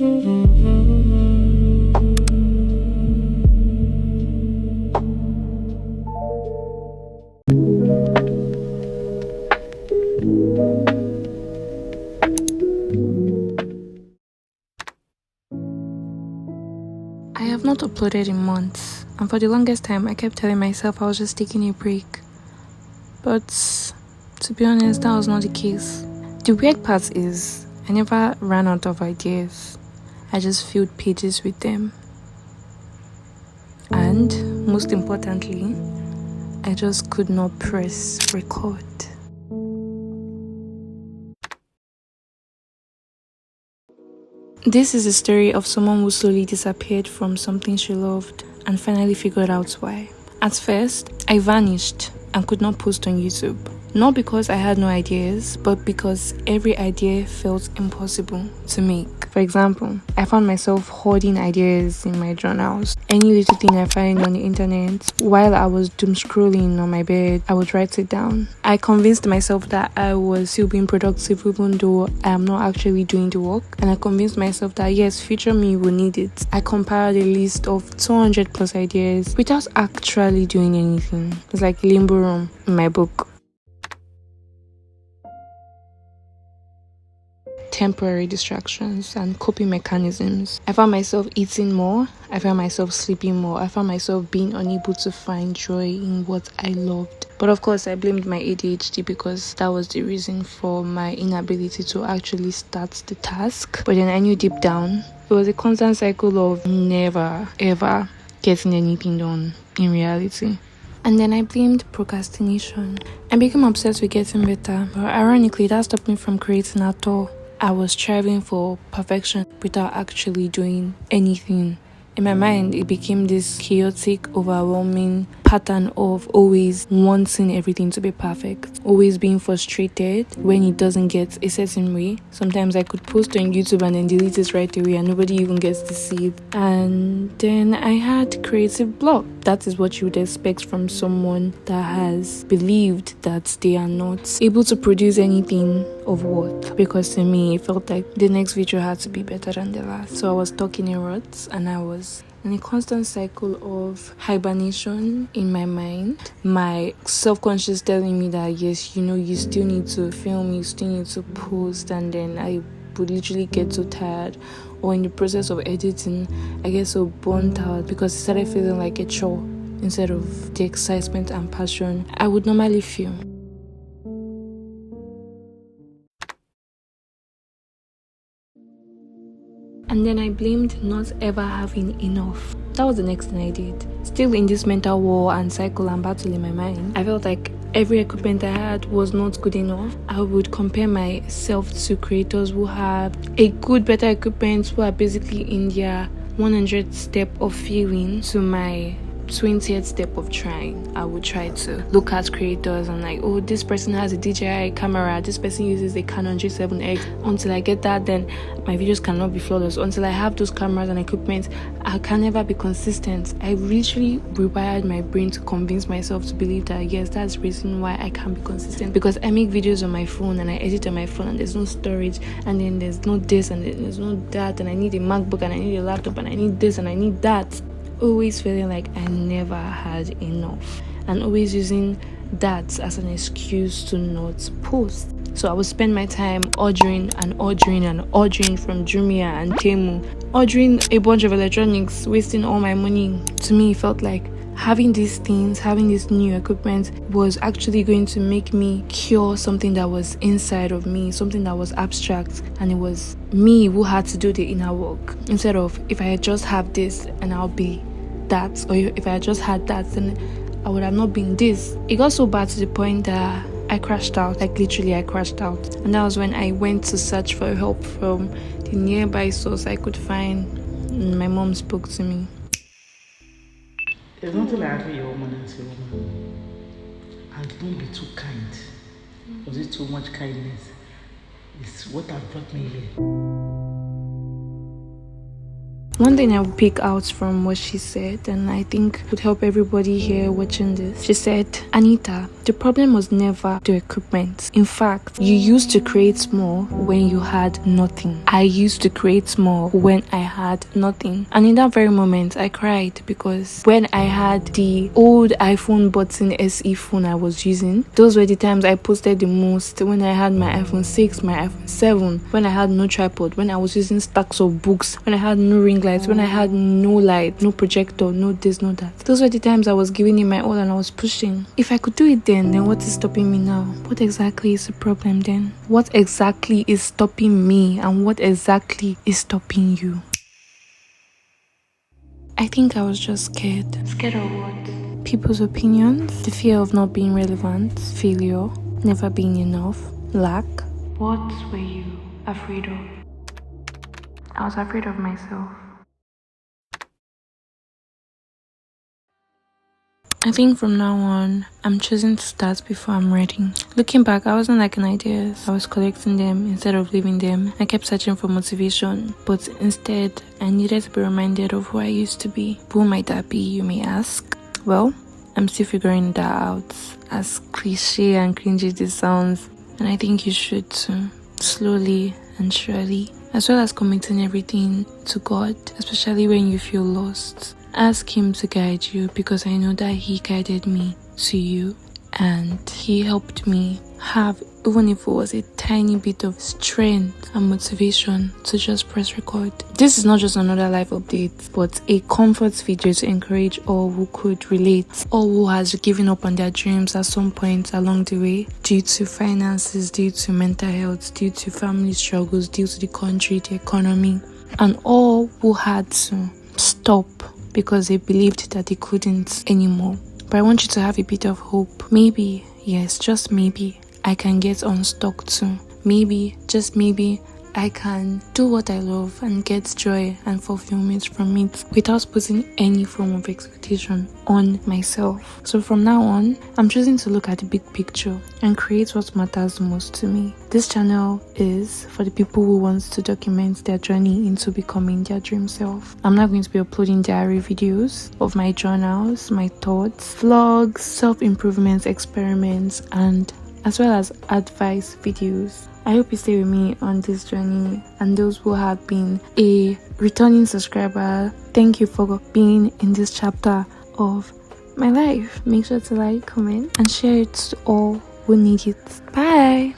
I have not uploaded in months, and for the longest time I kept telling myself I was just taking a break. But to be honest, that was not the case. The weird part is, I never ran out of ideas. I just filled pages with them. And most importantly, I just could not press record. This is a story of someone who slowly disappeared from something she loved and finally figured out why. At first, I vanished and could not post on YouTube. Not because I had no ideas, but because every idea felt impossible to make. For example, I found myself hoarding ideas in my journals. Any little thing I find on the internet, while I was doom scrolling on my bed, I would write it down. I convinced myself that I was still being productive even though I am not actually doing the work. And I convinced myself that yes, future me will need it. I compiled a list of 200 plus ideas without actually doing anything. It's like limbo room in my book. Temporary distractions and coping mechanisms. I found myself eating more. I found myself sleeping more. I found myself being unable to find joy in what I loved. But of course, I blamed my ADHD because that was the reason for my inability to actually start the task. But then I knew deep down, it was a constant cycle of never, ever getting anything done in reality. And then I blamed procrastination. I became obsessed with getting better. But ironically, that stopped me from creating at all. I was striving for perfection without actually doing anything. In my mind, it became this chaotic, overwhelming pattern of always wanting everything to be perfect, always being frustrated when it doesn't get a certain way. Sometimes I could post on YouTube and then delete it right away and nobody even gets to see it. And then I had creative block. That is what you would expect from someone that has believed that they are not able to produce anything of worth. Because to me, it felt like the next video had to be better than the last. So I was stuck in a rut and I was in a constant cycle of hibernation in my mind. My self-conscious telling me that yes, you still need to film, you still need to post, and then I would literally get so tired, or in the process of editing I get so burnt out because it started feeling like a chore instead of the excitement and passion I would normally feel. And then I blamed not ever having enough. That was the next thing I did. Still in this mental war and cycle and battle in my mind, I felt like every equipment I had was not good enough. I would compare myself to creators who have a good, better equipment, who are basically in their 100th step of failing to my 20th step of trying. I would try to look at creators and like, oh, this person has a DJI camera, this person uses a Canon G7X. Until I get that, then my videos cannot be flawless. Until I have those cameras and equipment, I can never be consistent. I literally rewired my brain to convince myself to believe that yes, that's the reason why I can't be consistent, because I make videos on my phone and I edit on my phone and there's no storage, and then there's no this and then there's no that, and I need a MacBook and I need a laptop and I need this and I need that. Always feeling like I never had enough and always using that as an excuse to not post. So I would spend my time ordering from Jumia and Temu, ordering a bunch of electronics, wasting all my money. To me, it felt like having these things, having this new equipment was actually going to make me cure something that was inside of me, something that was abstract, and it was me who had to do the inner work. Instead of, if I just have this and I'll be that, or if I just had that, then I would have not been this. It got so bad to the point that I crashed out, like literally I crashed out. And that was when I went to search for help from the nearby source I could find. And my mom spoke to me. There's nothing like having your woman and say, woman, and don't be too kind. Was it too much kindness? It's what has brought me here. One thing I will pick out from what she said, and I think would help everybody here watching this. She said, Anita, the problem was never the equipment. In fact, you used to create more when you had nothing. I used to create more when I had nothing. And in that very moment, I cried because when I had the old iPhone button SE phone I was using, those were the times I posted the most. When I had my iPhone 6, my iPhone 7, when I had no tripod, when I was using stacks of books, when I had no ring lights, when I had no light, no projector, no this, no that. Those were the times I was giving it my all and I was pushing. If I could do it then what is stopping me now? What exactly is the problem then? What exactly is stopping me and what exactly is stopping you? I think I was just scared. Scared of what? People's opinions, the fear of not being relevant, failure, never being enough, lack. What were you afraid of? I was afraid of myself. I think from now on, I'm choosing to start before I'm ready. Looking back, I wasn't liking ideas. I was collecting them instead of leaving them. I kept searching for motivation, but instead, I needed to be reminded of who I used to be. Who might that be, you may ask? Well, I'm still figuring that out, as cliche and cringy this sounds. And I think you should too, slowly and surely, as well as committing everything to God, especially when you feel lost. Ask Him to guide you, because I know that He guided me to you and He helped me have, even if it was a tiny bit of strength and motivation, to just press record. This is not just another life update, but a comfort video to encourage all who could relate, all who has given up on their dreams at some point along the way, due to finances, due to mental health, due to family struggles, due to the country, the economy, and all who had to stop because they believed that they couldn't anymore. But I want you to have a bit of hope. Maybe, yes, just maybe, I can get unstuck too. Maybe, just maybe, I can do what I love and get joy and fulfillment from it without putting any form of expectation on myself. So from now on, I'm choosing to look at the big picture and create what matters most to me. This channel is for the people who want to document their journey into becoming their dream self. I'm not going to be uploading diary videos of my journals, my thoughts, vlogs, self-improvement experiments, and as well as advice videos. I hope you stay with me on this journey, and those who have been a returning subscriber, thank you for being in this chapter of my life. Make sure to like, comment, and share it to all who need it. Bye!